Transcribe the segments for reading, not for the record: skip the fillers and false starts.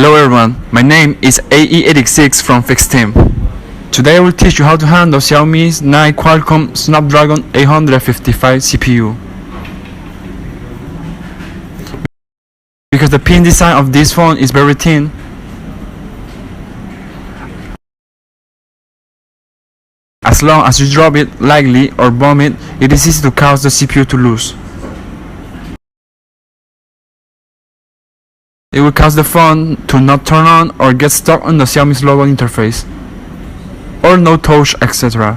Hello everyone, my name is AE86 from Fixed Team. Today I will teach you how to handle Xiaomi's 9 Qualcomm Snapdragon 855 CPU. Because the pin design of this phone is very thin, as long as you drop it lightly or bump it, it is easy to cause the CPU to lose. It will cause the phone to not turn on or get stuck on the Xiaomi's logo interface, or no touch, etc.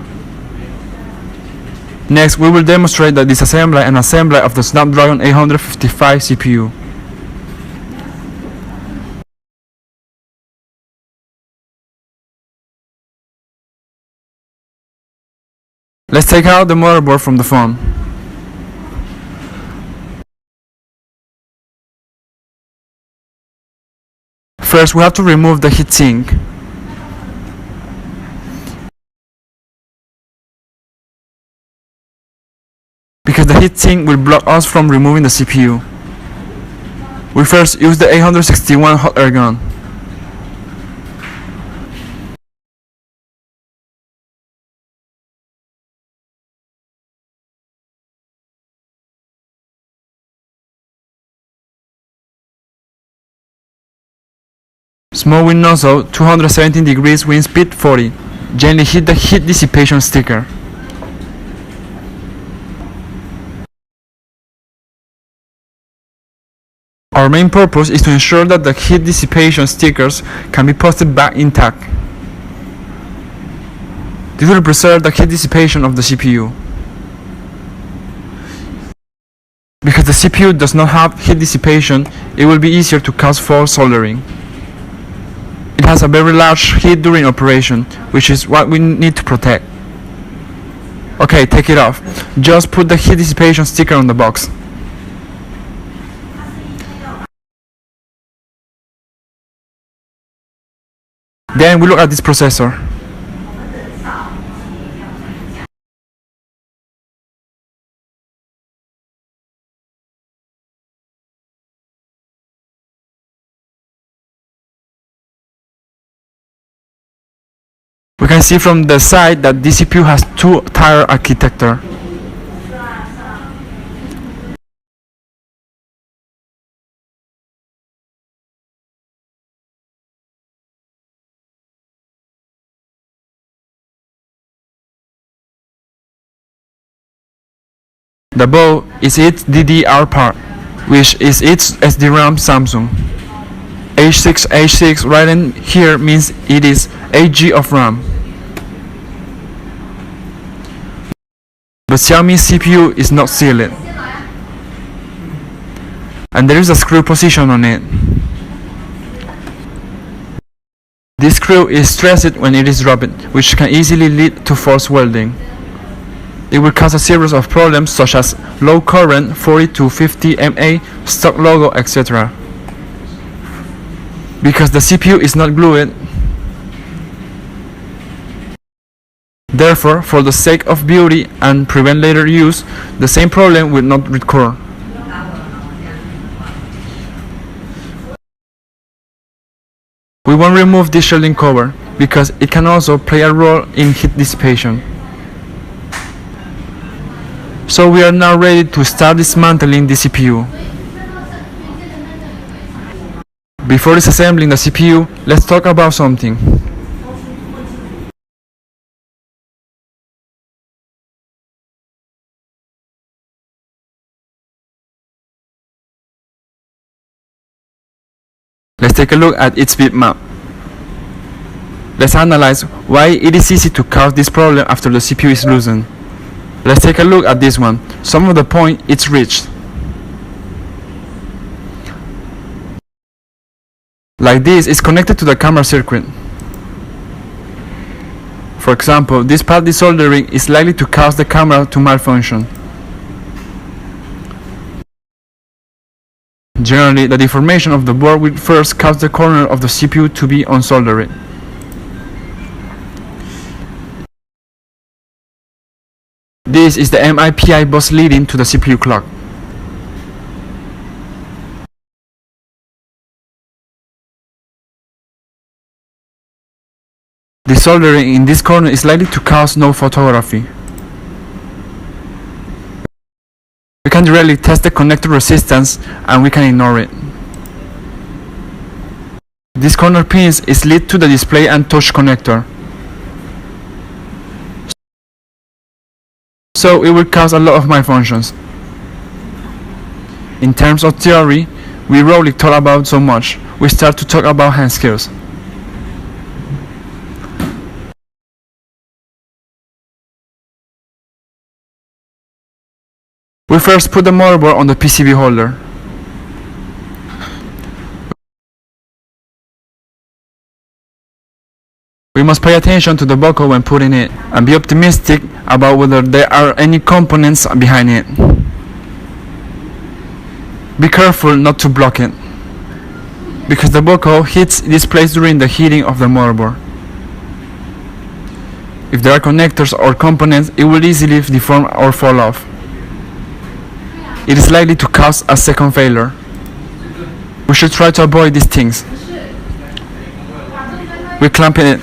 Next, we will demonstrate the disassembly and assembly of the Snapdragon 855 CPU. Let's take out the motherboard from the phone. First, we have to remove the heatsink. Because the heatsink will block us from removing the CPU. We first use the 861 hot air gun. Small wind nozzle, 217 degrees, wind speed 40. Gently hit the heat dissipation sticker. Our main purpose is to ensure that the heat dissipation stickers can be posted back intact. This will preserve the heat dissipation of the CPU. Because the CPU does not have heat dissipation, it will be easier to cause false soldering. It has a very large heat during operation, which is what we need to protect. Okay, take it off. Just put the heat dissipation sticker on the box. Then we look at this processor. We can see from the side that this CPU has two-tier architecture. The bow is its DDR part, which is its SDRAM Samsung. H6 written here means it is 8 GB of RAM. But Xiaomi CPU is not sealed, and there is a screw position on it. This screw is stressed when it is dropped, which can easily lead to false welding. It will cause a series of problems such as low current, 40 to 50 mA, stock logo, etc. Because the CPU is not glued. Therefore, for the sake of beauty and prevent later use, the same problem will not recur. We won't remove this shielding cover because it can also play a role in heat dissipation. So we are now ready to start dismantling the CPU. Before disassembling the CPU, let's talk about something. Let's take a look at its bitmap. Let's analyze why it is easy to cause this problem after the CPU is loosened. Let's take a look at this one. Some of the point it's reached. Like this is connected to the camera circuit. For example, this pad desoldering is likely to cause the camera to malfunction. Generally, the deformation of the board will first cause the corner of the CPU to be unsoldered. This is the MIPI bus leading to the CPU clock. The soldering in this corner is likely to cause no photography. We can directly test the connector resistance and we can ignore it. This corner pins is lead to the display and touch connector, so it will cause a lot of malfunctions. In terms of theory, we rarely talk about so much. We start to talk about hand skills. We first put the motherboard on the PCB holder. We must pay attention to the buckle when putting it and be optimistic about whether there are any components behind it. Be careful not to block it, because the buckle hits this place during the heating of the motherboard. If there are connectors or components, it will easily deform or fall off. It is likely to cause a second failure. We should try to avoid these things. We clamp it.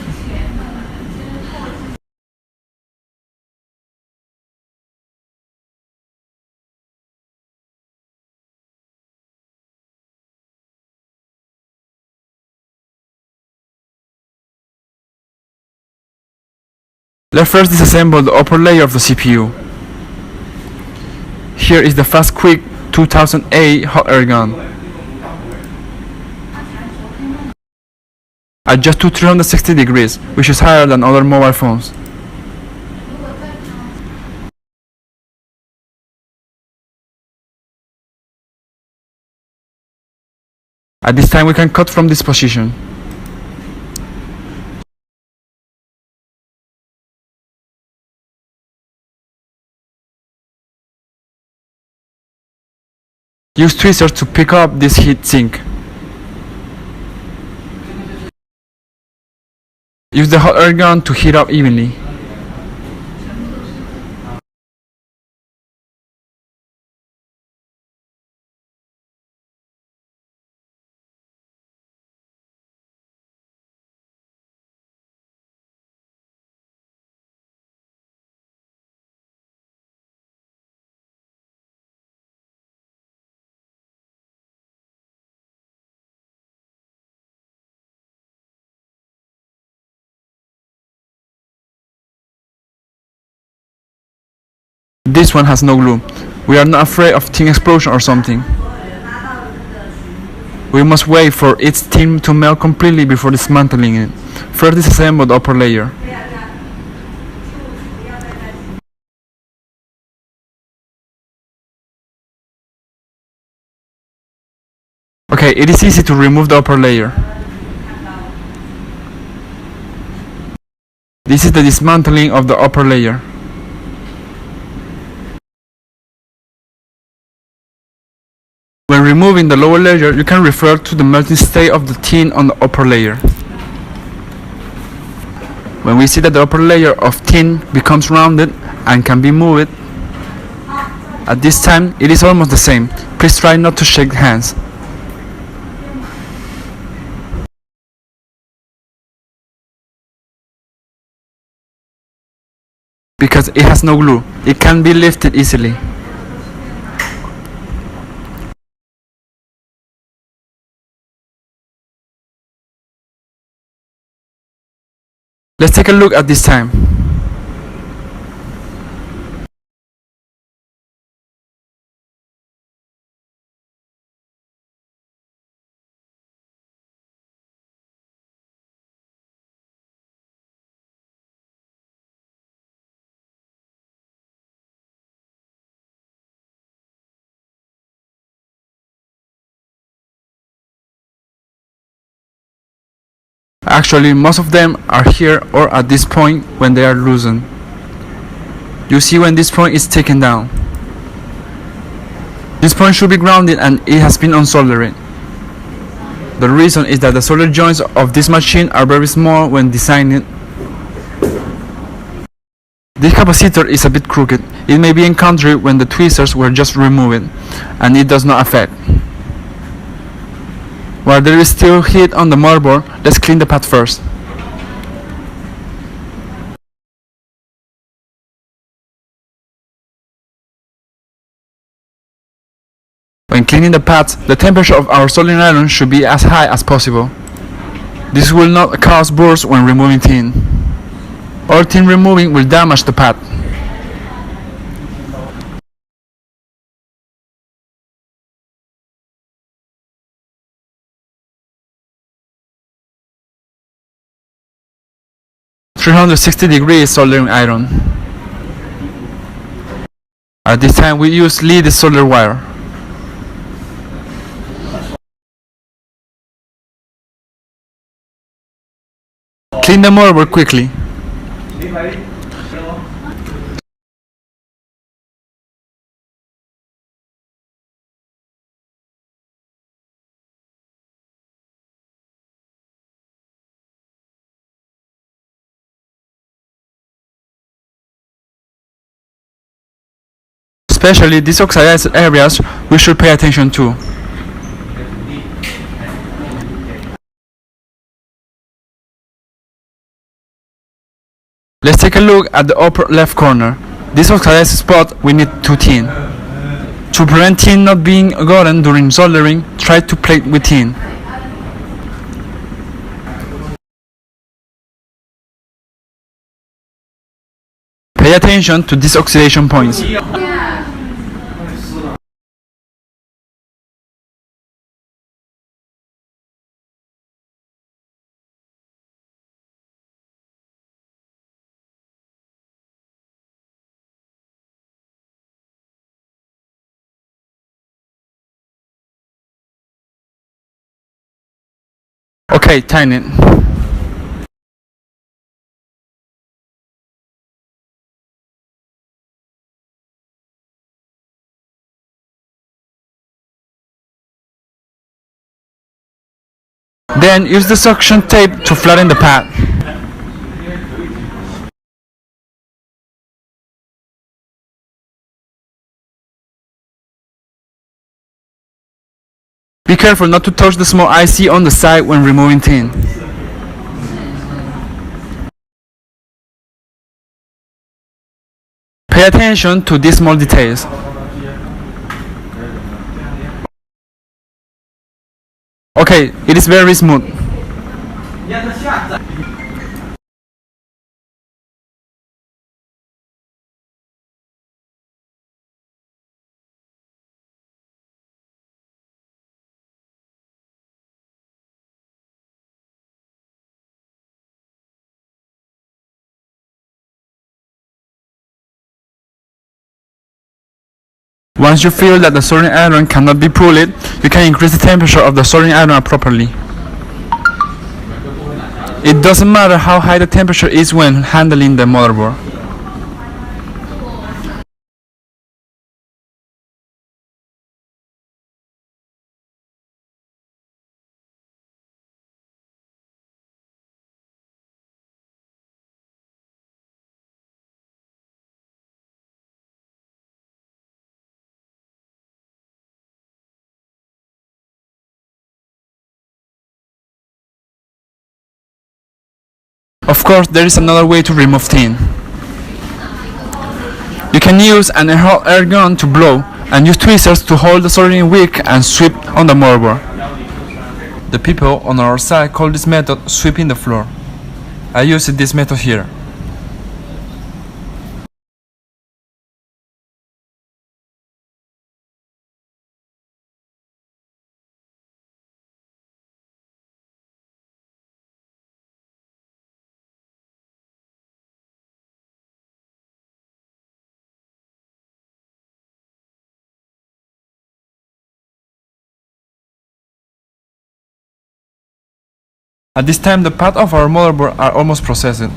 Let's first disassemble the upper layer of the CPU. Here is the Fast Quick 2008 hot air gun. Adjust to 360 degrees, which is higher than other mobile phones. At this time we can cut from this position. Use tweezers to pick up this heat sink. Use the hot air gun to heat up evenly. This one has no glue. We are not afraid of thin explosion or something. We must wait for its tin to melt completely before dismantling it. First disassemble the upper layer. Okay, it is easy to remove the upper layer. This is the dismantling of the upper layer. When removing the lower layer, you can refer to the melting state of the tin on the upper layer. When we see that the upper layer of tin becomes rounded and can be moved, at this time it is almost the same. Please try not to shake hands. Because it has no glue, it can be lifted easily. Let's take a look at this time. Actually, most of them are here or at this point when they are loosened. You see when this point is taken down. This point should be grounded and it has been unsoldered. The reason is that the solder joints of this machine are very small when designing. This capacitor is a bit crooked. It may be encountered when the tweezers were just removed, and it does not affect. While there is still heat on the motherboard, let's clean the pad first. cleaning the pads, the temperature of our soldering iron should be as high as possible. This will not cause burrs when removing tin. Or tin removing will damage the pad. (360° soldering iron). At this time we use lead solder wire. Clean the motherboard quickly. Especially these oxidized areas we should pay attention to. Let's take a look at the upper left corner. This oxidized spot we need to tin. To prevent tin not being gotten during soldering, try to plate with tin. Pay attention to these oxidation points. Okay, tighten it. Then use the suction tape to flatten the pad. Be careful not to touch the small IC on the side when removing tin. Pay attention to these small details. Okay, it is very smooth. Once you feel that the soldering iron cannot be pulled, you can increase the temperature of the soldering iron properly. It doesn't matter how high the temperature is when handling the motherboard. Of course, there is another way to remove tin. You can use an air gun to blow and use tweezers to hold the soldering wick and sweep on the motherboard. The people on our side call this method sweeping the floor. I use this method here. At this time, the parts of our motherboard are almost processed.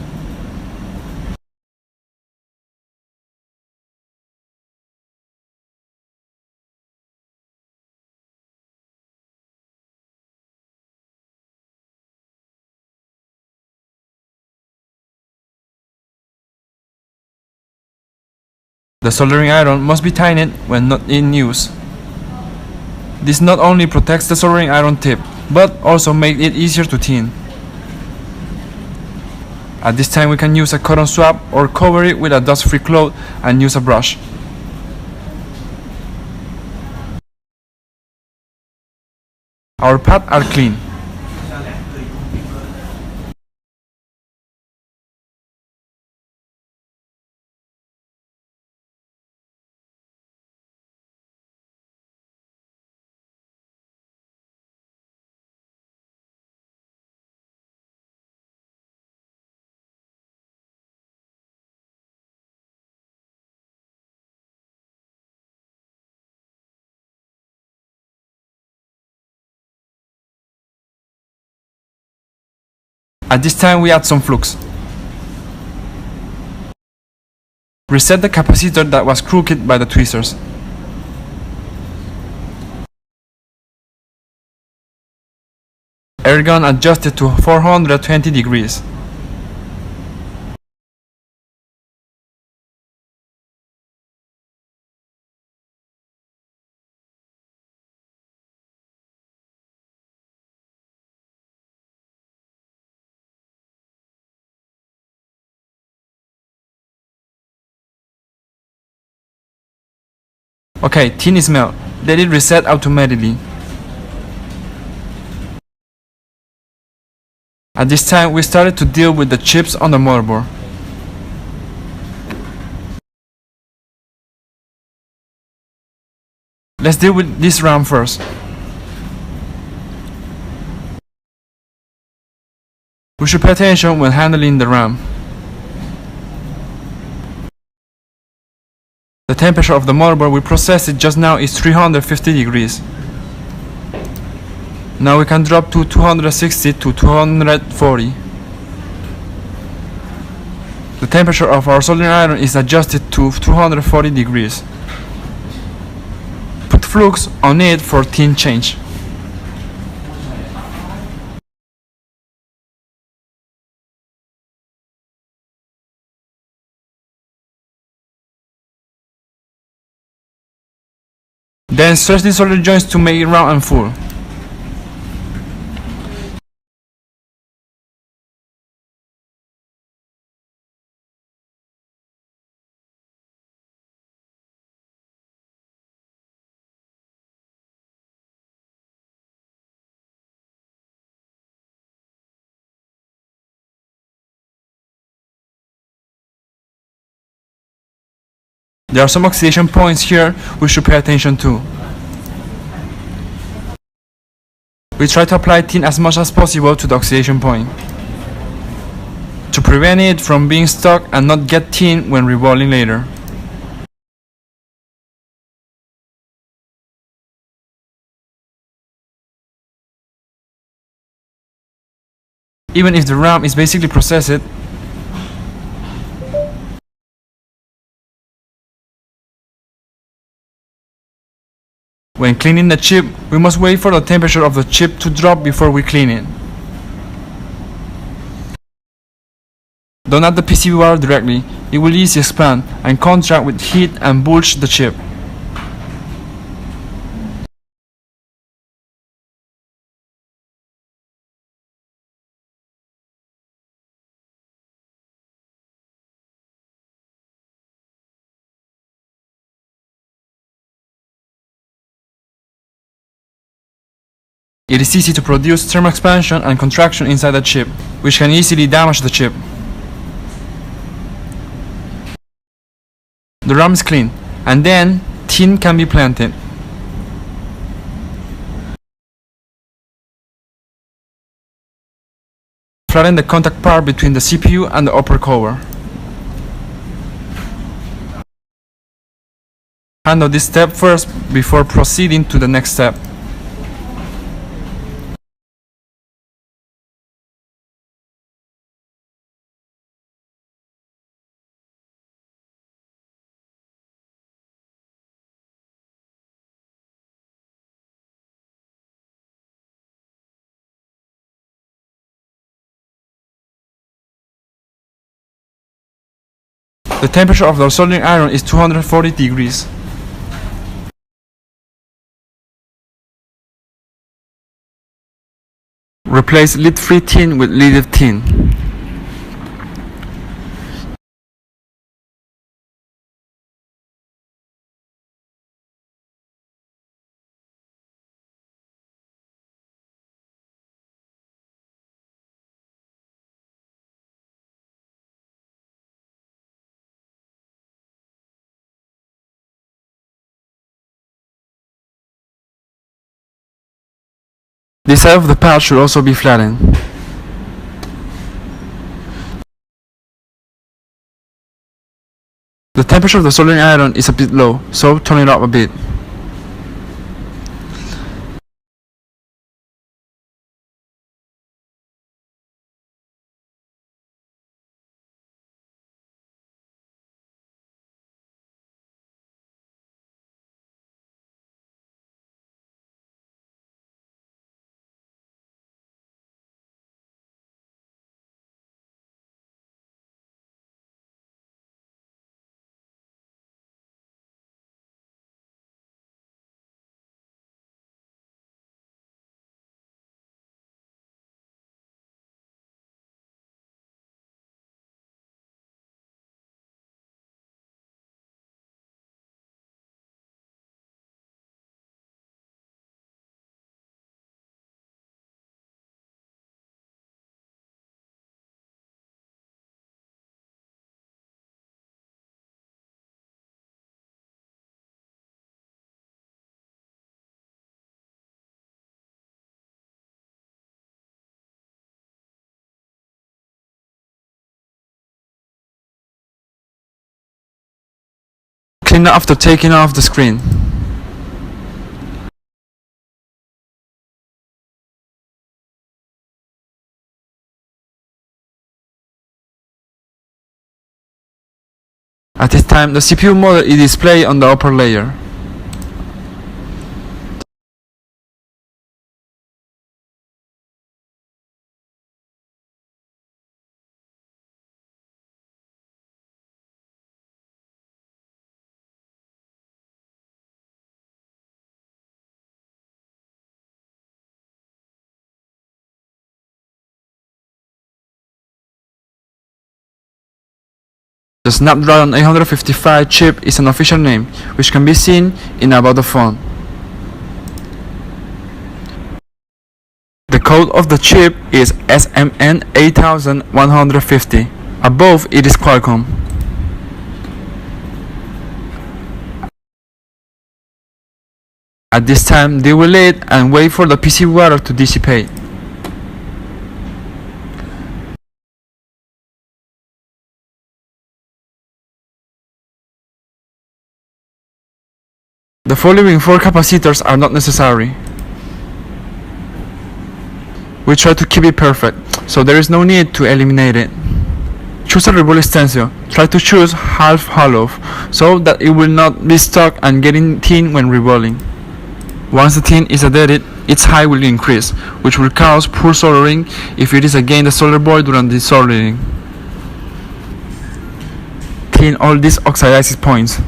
The soldering iron must be tightened when not in use. This not only protects the soldering iron tip, but also makes it easier to tin. At this time we can use a cotton swab or cover it with a dust-free cloth and use a brush. Our paths are clean. At this time we add some flux. Reset the capacitor that was crooked by the tweezers. Air gun adjusted to 420 degrees. Okay, tin is melt. Let it reset automatically. At this time we started to deal with the chips on the motherboard. Let's deal with this RAM first. We should pay attention when handling the RAM. The temperature of the motherboard we processed just now is 350 degrees. Now we can drop to 260 to 240. The temperature of our soldering iron is adjusted to 240 degrees. Put flux on it for tin change. Then stretch the solder joints to make it round and full. There are some oxidation points here we should pay attention to. We try to apply tin as much as possible to the oxidation point to prevent it from being stuck and not get tin when reballing later. Even if the RAM is basically processed, when cleaning the chip, we must wait for the temperature of the chip to drop before we clean it. Don't add the PCB wire directly, it will easily expand and contract with heat and bulge the chip. It is easy to produce thermal expansion and contraction inside the chip, which can easily damage the chip. The RAM is clean, and then tin can be planted. Flatten the contact part between the CPU and the upper cover. Handle this step first before proceeding to the next step. The temperature of the soldering iron is 240 degrees. Replace lead-free tin with leaded tin. The side of the pad should also be flattened. The temperature of the soldering iron is a bit low, so turn it up a bit. Clean it after taking off the screen. At this time, the CPU model is displayed on the upper layer. The Snapdragon 855 chip is an official name, which can be seen in about the phone. The code of the chip is SMN 8150. Above it is Qualcomm. At this time, they will wait and wait for the PC water to dissipate. The following 4 capacitors are not necessary. We try to keep it perfect, so there is no need to eliminate it. Choose a revolve stencil. Try to choose half hollow, so that it will not be stuck and getting thin when revolving. Once the tin is adhered, its height will increase, which will cause poor soldering if it is against the solder board during the soldering. Clean all these oxidized points.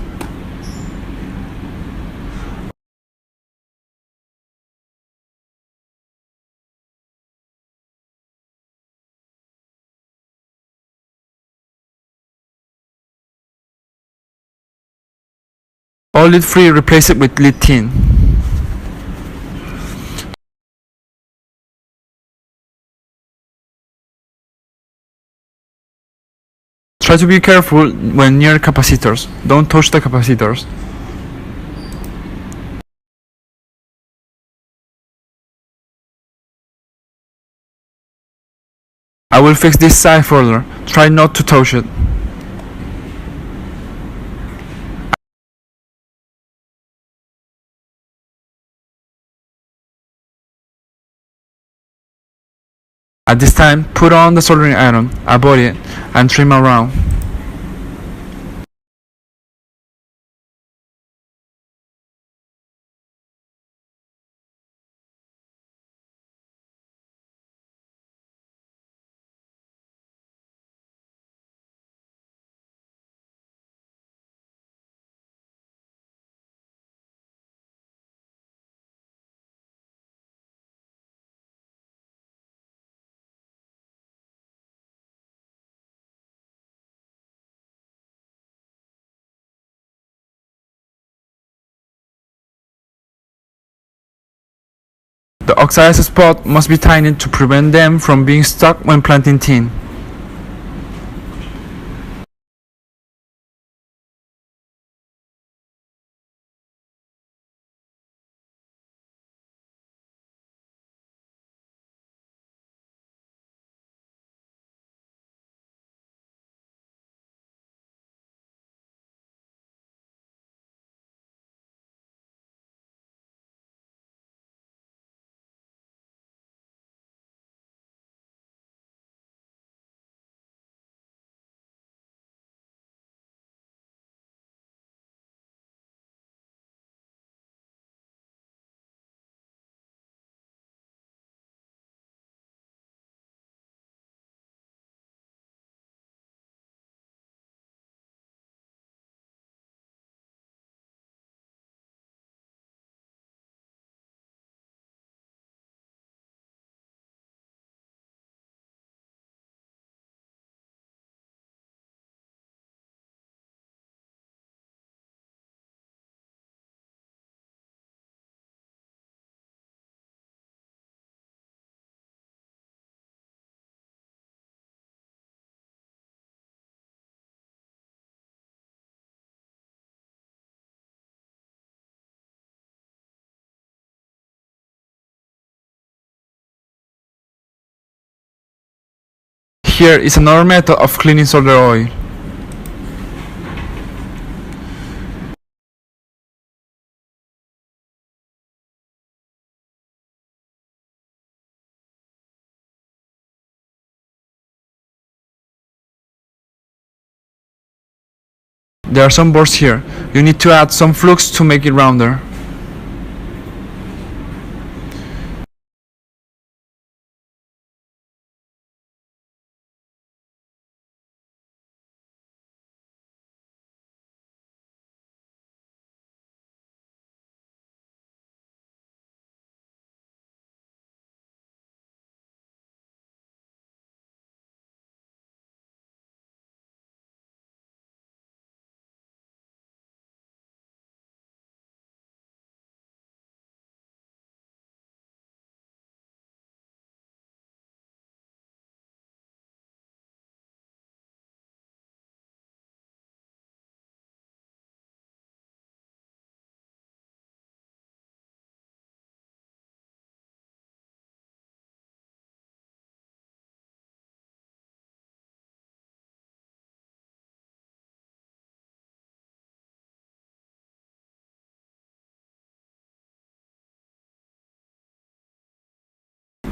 All lead free, replace it with lead tin. Try to be careful when near capacitors. Don't touch the capacitors. I will fix this side further. Try not to touch it. At this time, put on the soldering iron, avoid it, and trim around. The oxidized spot must be tightened to prevent them from being stuck when planting tin. Here is another method of cleaning solder oil. There are some boards here. You need to add some flux to make it rounder.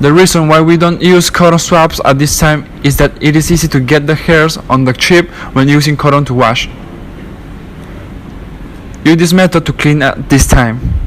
The reason why we don't use cotton swabs at this time is that it is easy to get the hairs on the chip when using cotton to wash. Use this method to clean at this time.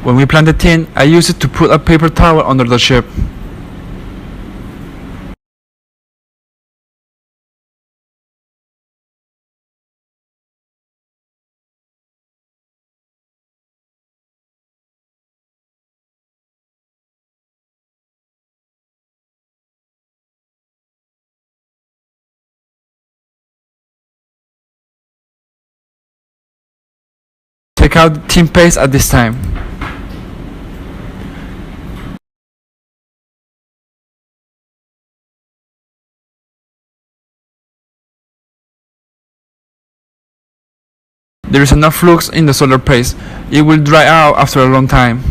When we plant the tin, I use it to put a paper towel under the chip. Take out the tin paste at this time. There is enough flux in the solder paste. It will dry out after a long time.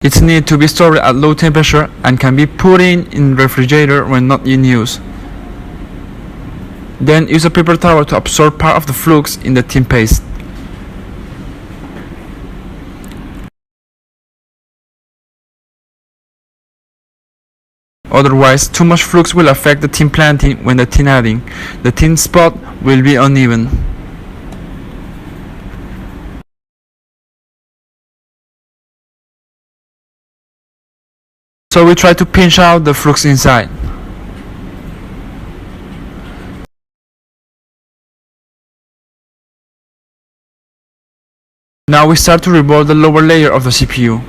It's needed to be stored at low temperature and can be put in refrigerator when not in use. Then use a paper towel to absorb part of the flux in the tin paste. Otherwise, too much flux will affect the tin planting when the tin adding. The tin spot will be uneven. So we try to pinch out the flux inside. Now we start to revolve the lower layer of the CPU.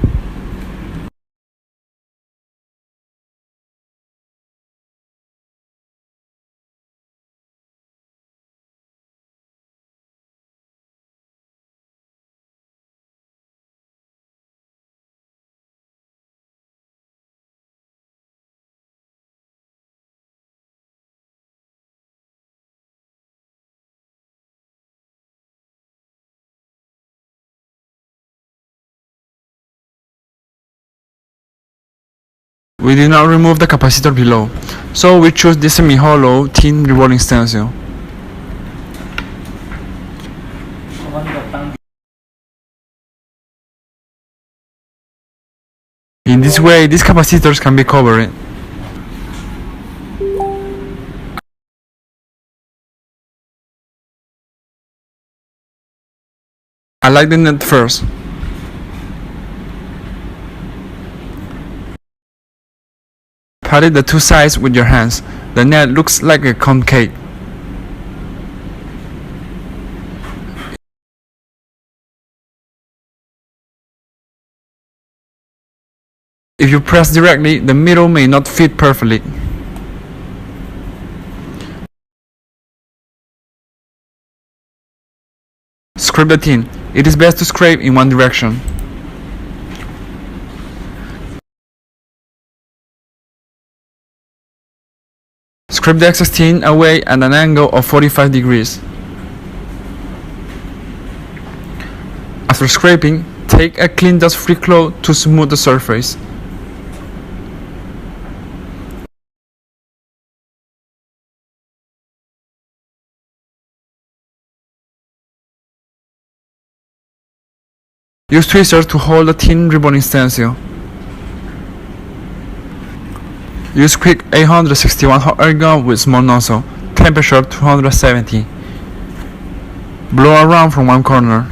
we did not remove the capacitor below, so we choose this semi-hollow thin revolving stencil. In this way, these capacitors can be covered. I like the net first. Pat it the two sides with your hands. The net looks like a cone cake. If you press directly, the middle may not fit perfectly. Scrape the tin. It is best to scrape in one direction. Scrape the excess tin away at an angle of 45 degrees. After scraping, take a clean dust-free cloth to smooth the surface. Use tweezers to hold the thin ribbon stencil. Use quick 861 hot air gun with small nozzle, temperature 270. Blow around from one corner.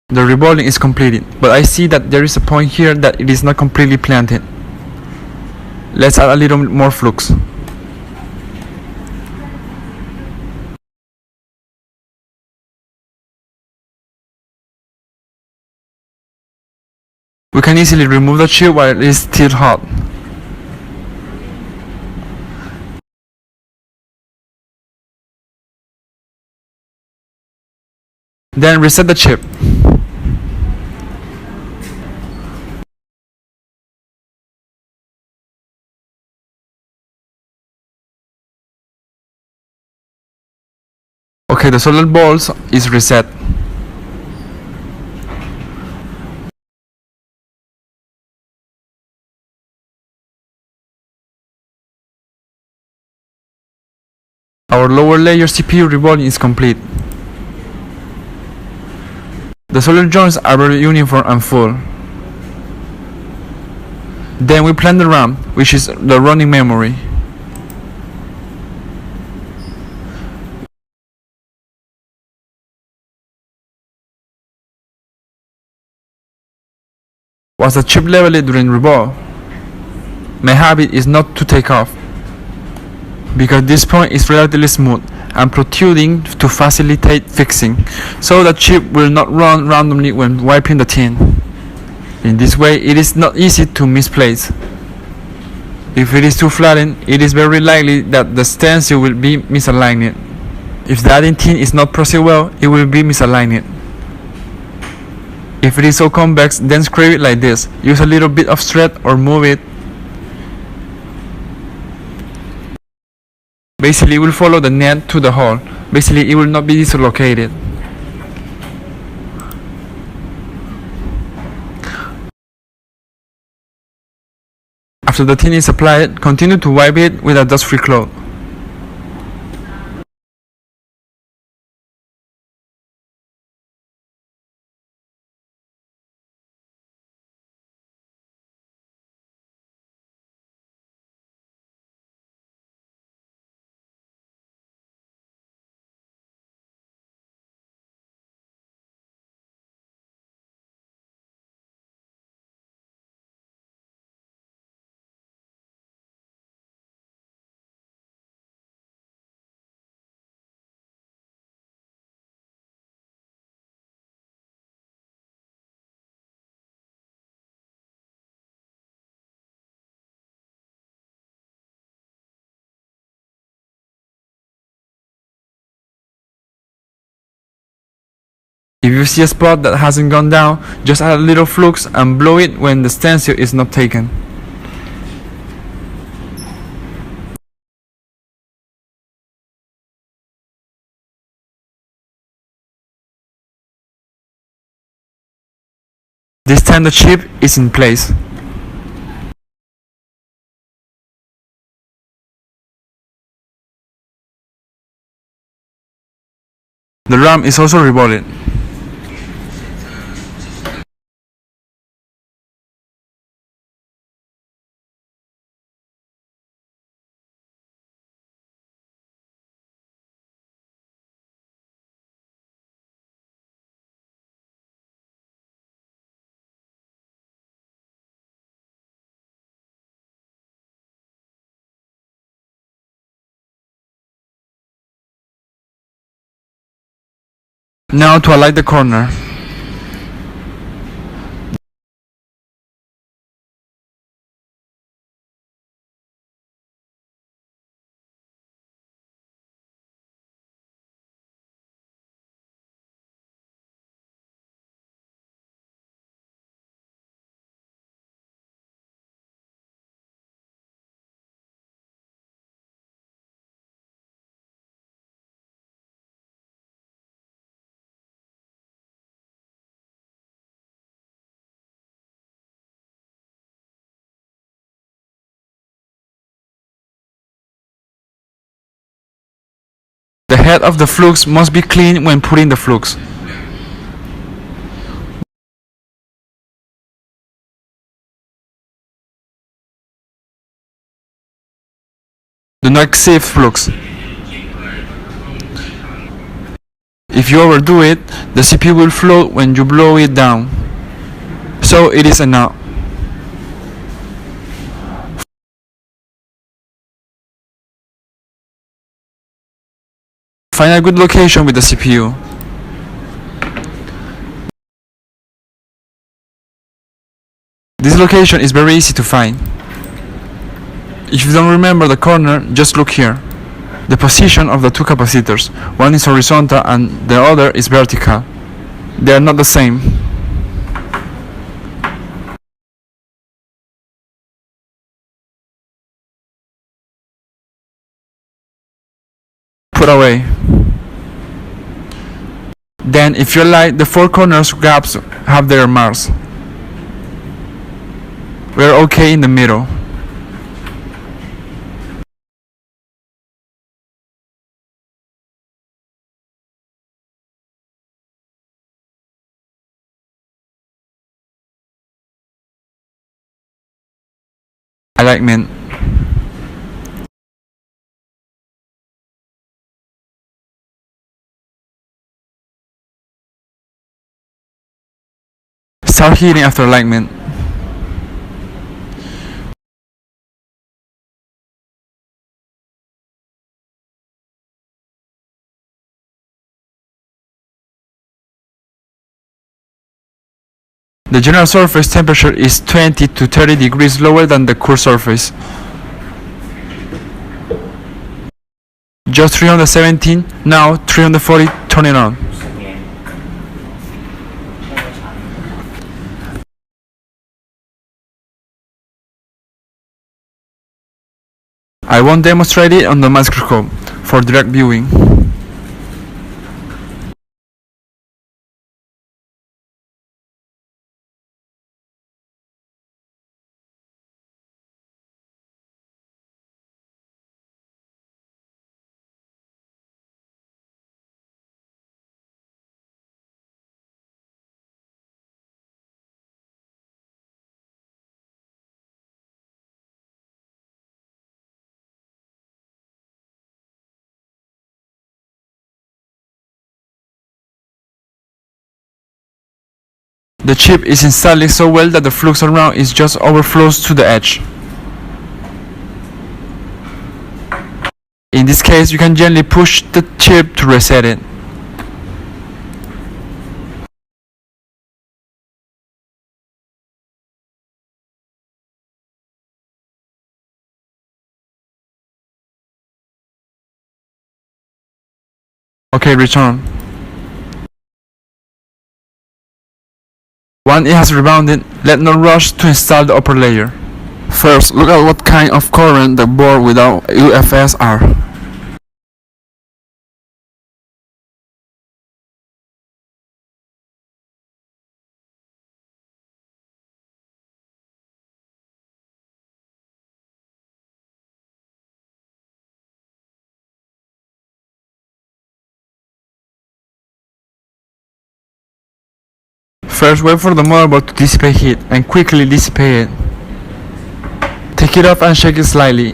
The revolving is completed, but I see that there is a point here that it is not completely planted. Let's add a little more flux. We can easily remove the chip while it is still hot. Then reset the chip. Okay, the solder balls is reset. Our lower layer CPU revolving is complete. The solder joints are very uniform and full. Then we plant the RAM, which is the running memory. Was the chip leveled during revolve? My habit is not to take off, because this point is relatively smooth and protruding to facilitate fixing, so the chip will not run randomly when wiping the tin. In this way, it is not easy to misplace. If it is too flattened, it is very likely that the stencil will be misaligned. If the adding tin is not processed well, it will be misaligned. If it is so convex, then scrape it like this. Use a little bit of thread or move it. Basically, it will follow the net to the hole. Basically, it will not be dislocated. After the tin is applied, continue to wipe it with a dust-free cloth. If you see a spot that hasn't gone down, just add a little flux and blow it when the stencil is not taken. This time the chip is in place. The RAM is also rebooted. Now to align the corner. The head of the flux must be clean when putting the flux. Do not exceed flux. If you overdo it, the CPU will float when you blow it down. So it is a no. Find a good location with the CPU. This location is very easy to find. If you don't remember the corner, just look here. The position of the two capacitors. One is horizontal and the other is vertical. They are not the same. Put away. Then, if you like, the four corners gaps have their marks. We're okay in the middle. Alignment. Start heating after alignment. The general surface temperature is 20 to 30 degrees lower than the core surface. Just 317, now 340, turn it on. I won't demonstrate it on the microscope for direct viewing. The chip is installed so well that the flux around is just overflows to the edge. In this case, you can gently push the chip to reset it. Okay, return. Once it has rebounded, let not rush to install the upper layer. First, look at what kind of current the board without UFS are. First, wait for the motherboard to dissipate heat and quickly dissipate it. Take it off and shake it slightly.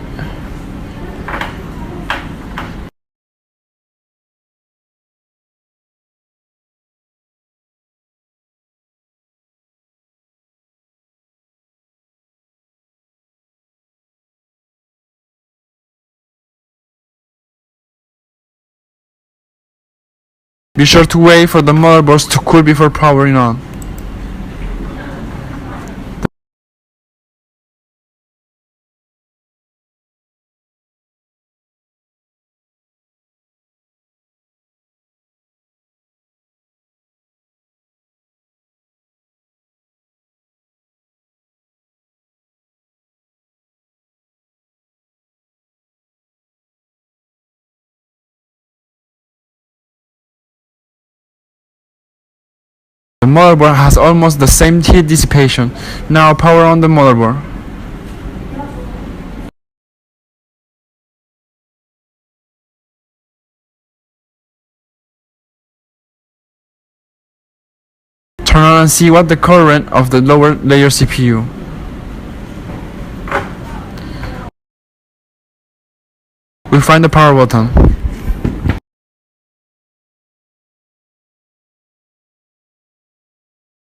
Be sure to wait for the motherboards to cool before powering on. The motherboard has almost the same heat dissipation. Now power on the motherboard. Turn on and see what the current of the lower layer CPU. We find the power button.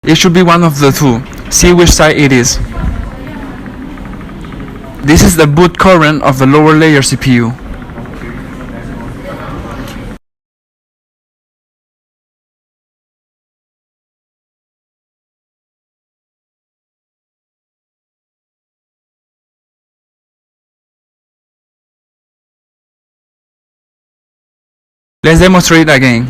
It should be one of the two. See which side it is. This is the boot current of the lower layer CPU. Let's demonstrate it again.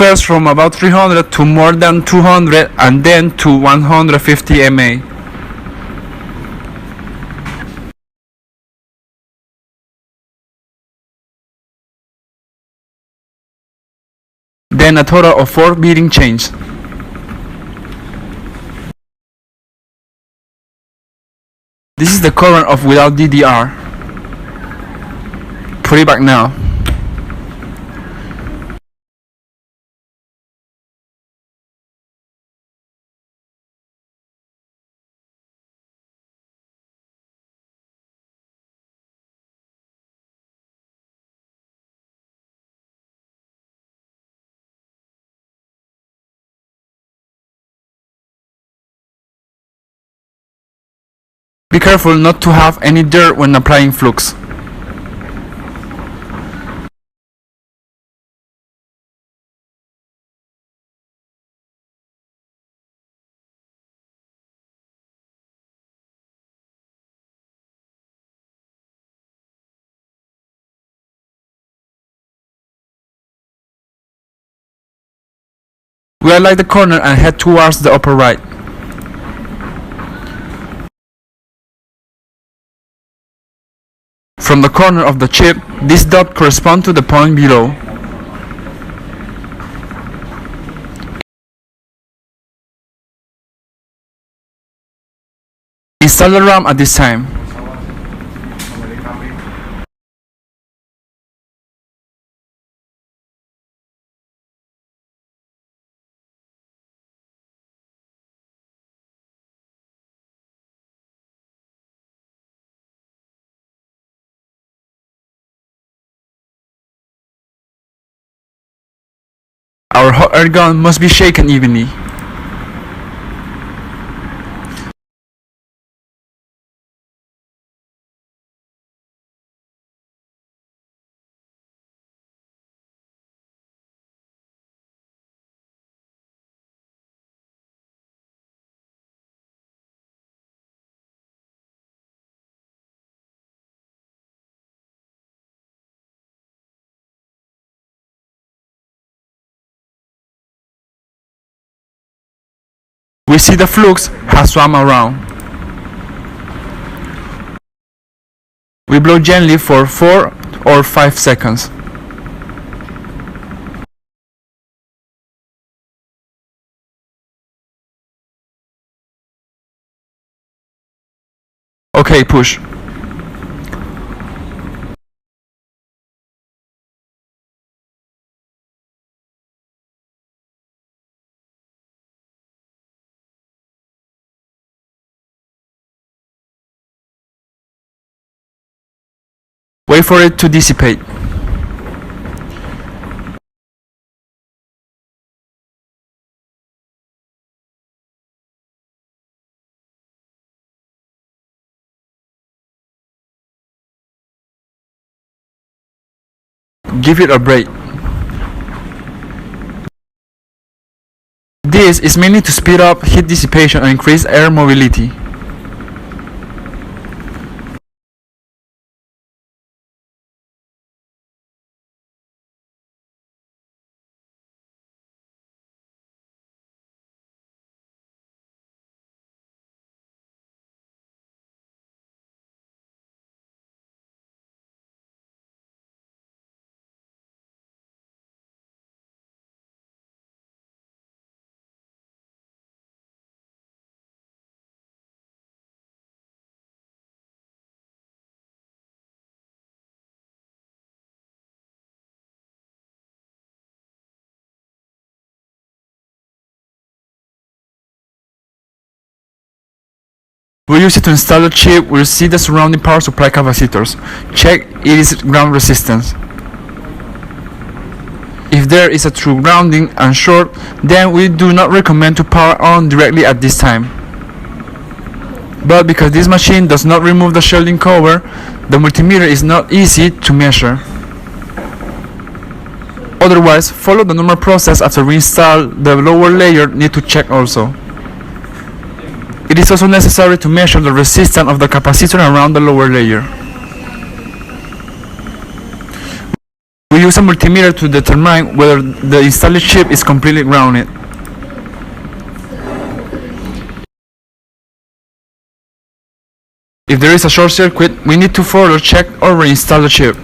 First from about 300 to more than 200 and then to 150 mA. Then a total of 4 beating chains. This is the current of without DDR. Put it back now. Be careful not to have any dirt when applying flux. We highlight the corner and head towards the upper right. From the corner of the chip, this dot corresponds to the point below. Install the RAM at this time. Our hot air gun must be shaken evenly. see the flux has swam around. We blow gently for 4 or 5 seconds. Okay, push. Wait for it to dissipate. Give it a break. This is mainly to speed up heat dissipation and increase air mobility. We use it to install the chip. We'll see the surrounding power supply capacitors. Check it is ground resistance. If there is a true grounding and short, then we do not recommend to power on directly at this time. But because this machine does not remove the shielding cover, the multimeter is not easy to measure. Otherwise, follow the normal process. After we install the lower layer, need to check also. It is also necessary to measure the resistance of the capacitor around the lower layer. We use a multimeter to determine whether the installed chip is completely grounded. If there is a short circuit, we need to further check or reinstall the chip.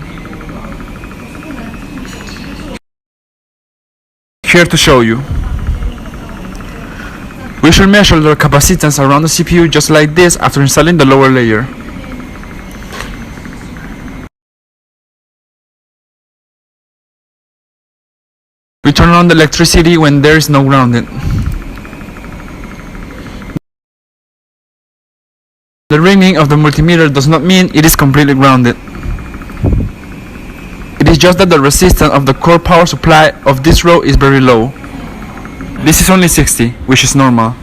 Here to show you. We should measure the capacitance around the CPU just like this after installing the lower layer. We turn on the electricity when there is no grounding. The ringing of the multimeter does not mean it is completely grounded. It is just that the resistance of the core power supply of this row is very low. This is only 60, which is normal.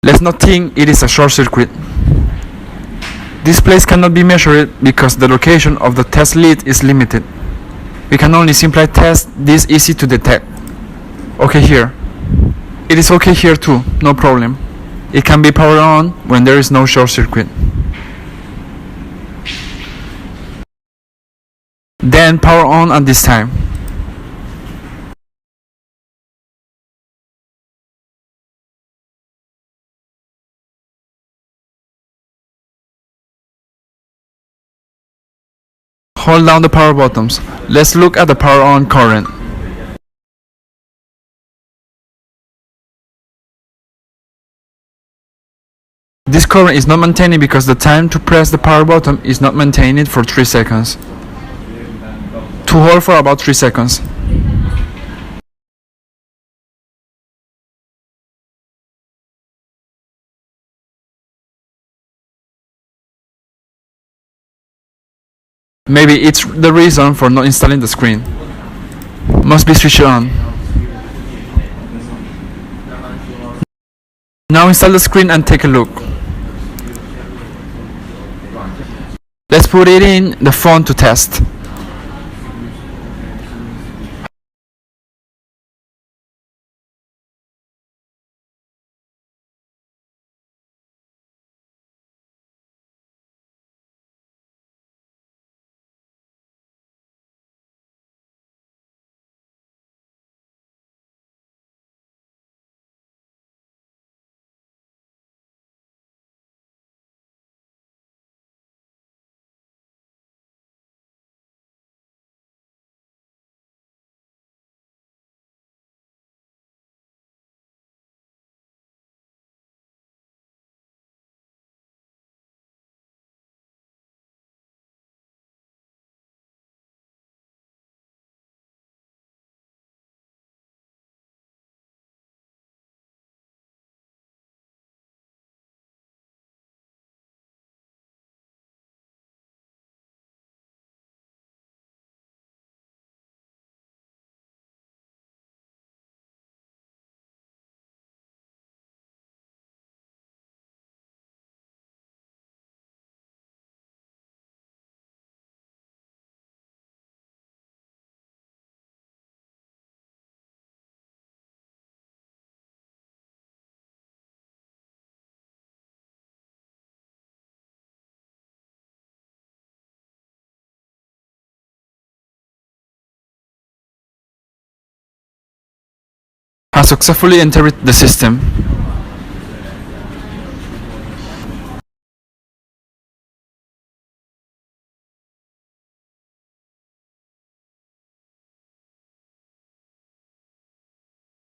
Let's not think it is a short circuit. This place cannot be measured because the location of the test lead is limited. We can only simply test this easy to detect. Okay, here. It is okay here too, no problem. It can be powered on when there is no short circuit. Then power on at this time. Hold down the power buttons. Let's look at the power on current. This current is not maintained because the time to press the power button is not maintained for 3 seconds. To hold for about 3 seconds. Maybe it's the reason for not installing the screen. Must be switched on. Now install the screen and take a look. Let's put it in the phone to test. has successfully entered the system.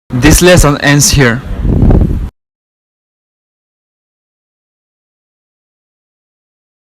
This lesson ends here.